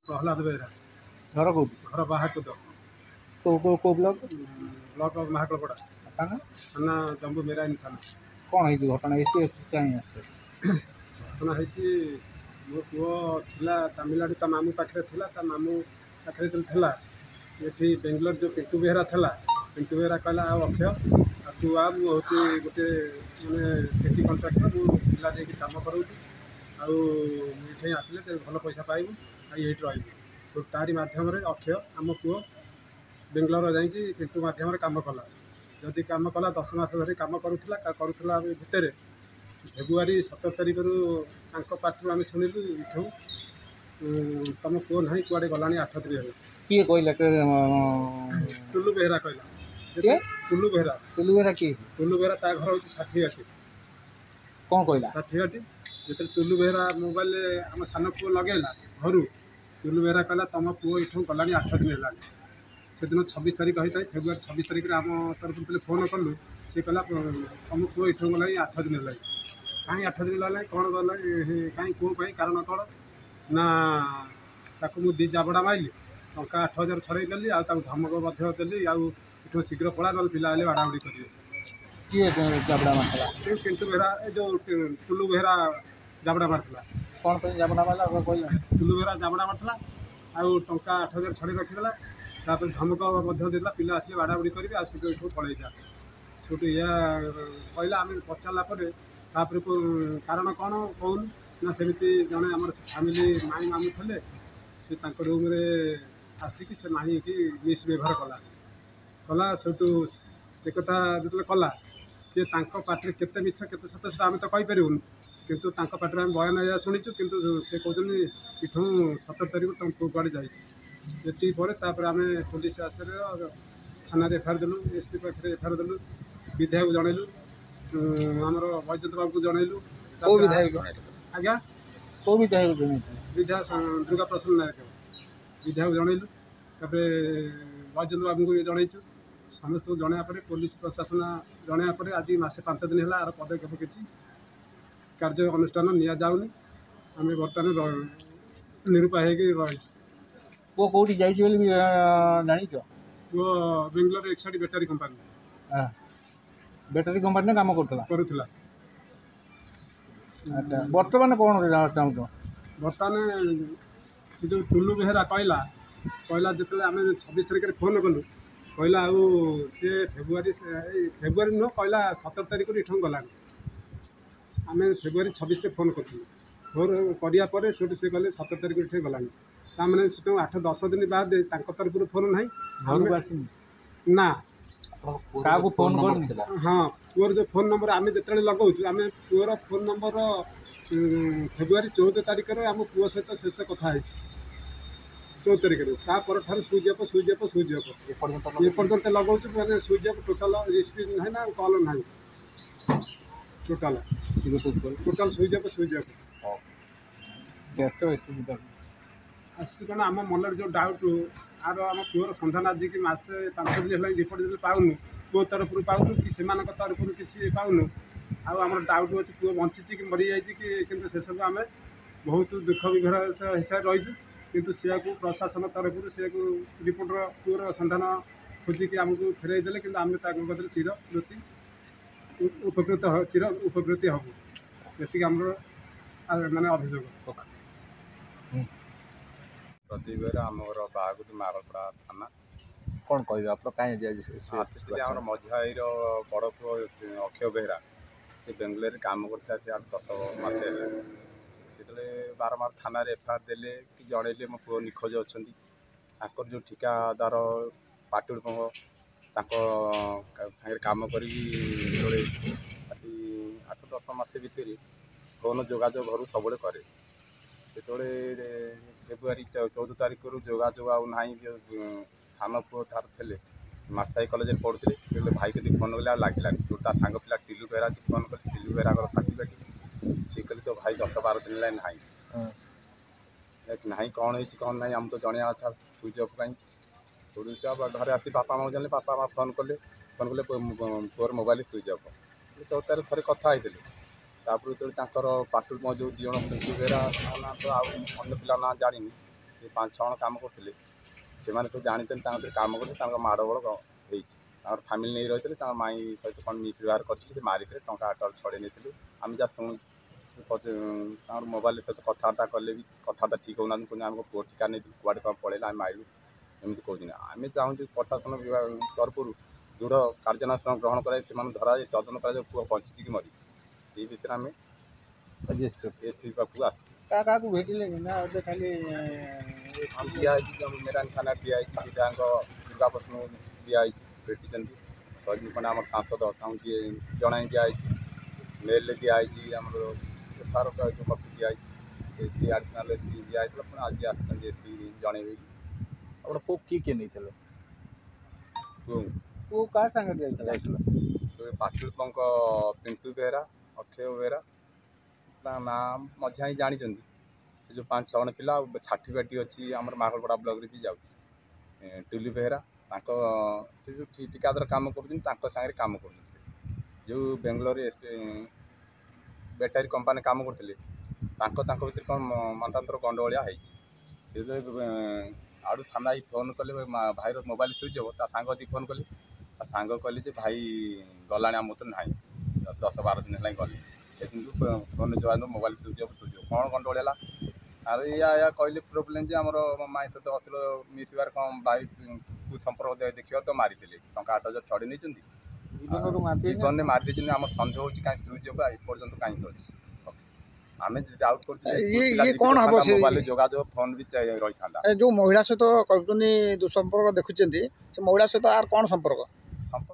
प्रहलाद बेहरा घर को घर बाहाकुद को ब्लॉक ब्लॉक महाकलपड़ा थाना थाना जम्बू मेराइन थाना। कौन है घटना एसपी ऑफिस कहीं आसते घटना है मो पुओ थिला तमिलनाडु ता मामू पाखे थिला ता मामू पाखे थिला ये बेंगलोर जो पिंटू बेहरा थिला पिंटू बेहरा कहला आ अक्षय आ तू आ मु होची गोटे माने खेती कॉन्ट्रैक्टर मु पिला देकी काम कराउची आउ इठे आसले ते भल पैसा पाइबु आ एठी रहइबु तो तारी माध्यम रे अक्षय आम पुओ बेंगलोर जाइकी पिंटू माध्यम रे काम कला जदि काम कला 10 मास धरी काम करुला भितर फेब्रुआरी 17 तारिख पार्टी आम शुणिलु इठू तुम पुओ ना कुआडे गलानी 8 दिन है किए कहला टुल्लू बेहरा कहला टुल्लू बेहरा किए टुल्लू बेहरा ता घर हूँ षाठियाटी कौन कहला षाठियाटी जो टुल्लू बेहरा मोबाइल आम सान पुओ लगेला घर टुल्लू बेहरा कहला तुम पुओ इठू गलानी 8 दिन है से दिन 26 तारिख होता है फेब्रुआरी 26 तारिख आम तरफ फोन कलु सी कहला तुम पुओ इठू गला 8 दिन है कहीं 8 दिन है कौन गला कहीं कौन कारण कौन ना ताकू मुझे जाबड़ा माइली टंका 8,000 छड़ेदेली आ धमक देली आठू शीघ्र पड़ा ना पिला बाड़ाबाड़ी करेंगे किए जाबड़ा मारला पिंटू बेहरा जो टुल्लू बेहरा जाबड़ा मारला कौन जाबड़ा मारला कहला टुल्लू बेहरा जाबड़ा मारला आउ टंका 8,000 छड़े रखीदेला तापर धमक देला पिला आसिले बाड़ाबाड़ी करेंगे आ शीघ्र इठू पड़े जा छोटू या कहला आम पचारा कारण कौन कौन ना सेमती जड़े आम फैमिली माई मामू थे से रूम रे आसिक से माही की मिसव्यवहार कला सेठू एक जो कला सी पार्टी केते मिछ केते सत से आम तो कहींपरूँ किंतु पार्टी आम बयान या शुणीचु किंतु से कहते इठू 17 तारिख तुम पुओ कड़े जाती पर आम पुलिस आसरे थाना एफआईआर देलु एसपी पाखे एफआईआर देलु विधायक जनइलु आमर वैजयंत बाबू को जनइलु आज्ञा को विधायक दुर्गा प्रसन्न नायक विधायक जनइलु वैजयंत बाबू को जनइचु समस्त को जनवा पर पुलिस प्रशासन जनवा आज मासे 5 दिन है आर पदक्षेप किसी कार्य अनुष्ठान नि जाऊनी आम बर्तमान निरुपाय रही पुओ कौटी जानी पुओ Bangalore Exide battery company battery company काम करुला अच्छा बर्तमान कौन चाहूँ बर्तमान से जो टुल्लू बेहरा कहला जो आम 26 तारिख फोन कलु कहला सी फेब्रुआरी नुह कहला 17 तारिख इठू गला आम फेब्रुआरी 26 फोन करूँ फोन करापर से कहले 17 तारिख इठे गलानी ताने से 8-10 दिन बाद तरफ फोन ना ना फोन हाँ पुअर जो फोन नंबर आम जो लगाऊँ आम पुअर फोन नंबर फेब्रुआरी 14 तारिख आम पुओ सहित शेष कथा 14 तारिख सुइच अफ एपर्तंत लगाऊँ मैंने सुइच अफ टोटाल रिसीव ना ना कल ना टोटाल सुइच अफ आस कौन आम मन जो डाउट आर आम पुअर सन्धान आज की मसे 5 दिन है रिपोर्ट जो पाऊनु पुओ तरफ पाऊनु कि से तरफ किसी पाऊनु आम डाउट अच्छे पुओ बंची कि मरी जाइए कि से सब आम बहुत दुख विभर हिसाब रही किंतु सी प्रशासन तरफ से रिपोर्ट पुअर सन्धान खोजिकी आमको फेरई देले कि आम चिर प्रति उपकृत हबू ये आम माने अभियोग प्रदीप बेहरा आम घर बागुटी मारपड़ा थाना कौन कह आप कहीं मझाई बड़ पुओ अक्षय बेहरा से बेंगलोर काम करता 10 मास से बारंबार थाना एफआईआर देले कि जनइले मो पुओ निखोज अच्छा जो ठिकादार पाटुड़ सागे काम कर 8-10 मास भितर फोन जोगाजोग घर सब कै जो फेब्रुआरी 14 तारिख जोगाजोग आना सान पुओ तार थे मार्साई कलेज पढ़ुते भाई के फोन कले लगे जो सांग पिला टिलू Behera phone call टिलू Behera certificate सी कहली तो भाई 10-12 दिन है ना कौन है कौन ना आम तो जन था सुइच अफ कहीं घर आसी बापा माँ जाने बापा माँ फोन कले पुअर मोबाइल सुइच अफ तो तार थे कथा तापर जो पाटुड़ मो जो 2 जन पिंटू बेहरा ना तो आउ अन्य पिला ना जानी ये 5-6 जण काम करते से सब जानते काम करते माड़गोड़ होती फैमिली नहीं रही है माई सहित कौन मिसव्यवहार कर मारिक टा 8 छड़े नहीं आम जहाँ शुणु मोबाइल सहित कथबार्ता कले भी कथबार्ता ठीक होना कहते आम पुओ ठिका नहीं कड़े कौन पड़ेगा आम मारू एमती कहते आम चाहूँ प्रशासन विभाग तरफ दृढ़ कार्यानुष्ठान ग्रहण कराए धरा तदन कर पुओ बंची कि मरी ये विषय आम एसपी पाखु आस भेटिले खाली दिखाई मेरान थाना दिखाई दुर्गा प्रश्न दिखाई भेटी खंडे आम सांसद जन दिखाई मेल दिखाई आम एफआर जो कपी दिखाई आडिशनाल एसपी दिखाई आज आसपी एसपी जन ଆପଣ ପୁଅ କିଏ ନେଇଥିଲେ पुओ ପୁଅ କାହା ସାଙ୍ଗରେ ଯାଇଥିଲା ପାଟୁଳଙ୍କ ପିଣ୍ଟୁ ବେହେରା ଅକ୍ଷୟ ବେହେରା ନା ମଝିଆ ହିଁ ଜାଣିଛନ୍ତି ସେ ଯେଉଁ 5-6 ଜଣ ପିଲା ସାର୍ଟିଫିକେଟ୍ ଅଛି ଆମର ମାଗଳପଡ଼ା ବ୍ଲକରେ ବି ଯାଉଛି ଟୁଲି ବେହେରା ତାଙ୍କ ସେ ଯେଉଁ ଠିକାଦାର କାମ କରୁଛନ୍ତି ତାଙ୍କ ସାଙ୍ଗରେ କାମ କରୁଛନ୍ତି ଯେଉଁ ବେଙ୍ଗଲୋରରେ ବ୍ୟାଟେରୀ କମ୍ପାନୀ କାମ କରୁଥିଲେ ତାଙ୍କ ଭିତରେ କ'ଣ ମତାନ୍ତର ଗଣ୍ଡଗୋଳିଆ ହେଇଛି ସେ आड़ू सामना फोन कले भाईर मोबाइल सुइच हे ता सांग दी फोन कले सांग कहली जे भाई गला आम तो ना 10-12 दिन है गली कितु फोन जवाब मोबाइल सुइच कौन गंडोल है अरे या कहले प्रोब्लेम जे आम माई सहित असल मिसबार कौन भाई कुसंपर्क देखा तो मारी टा 8,000 छड़े नहीं जीवन में मारी आम सन्देह हो कहीं सुइच एपर्तंत कहीं अच्छी आम डाउट कर मोबाइल जोगाजोग फोन भी रही था जो महिला सहित दुसंपर्क देखुं से महिला सहित आर कौन संपर्क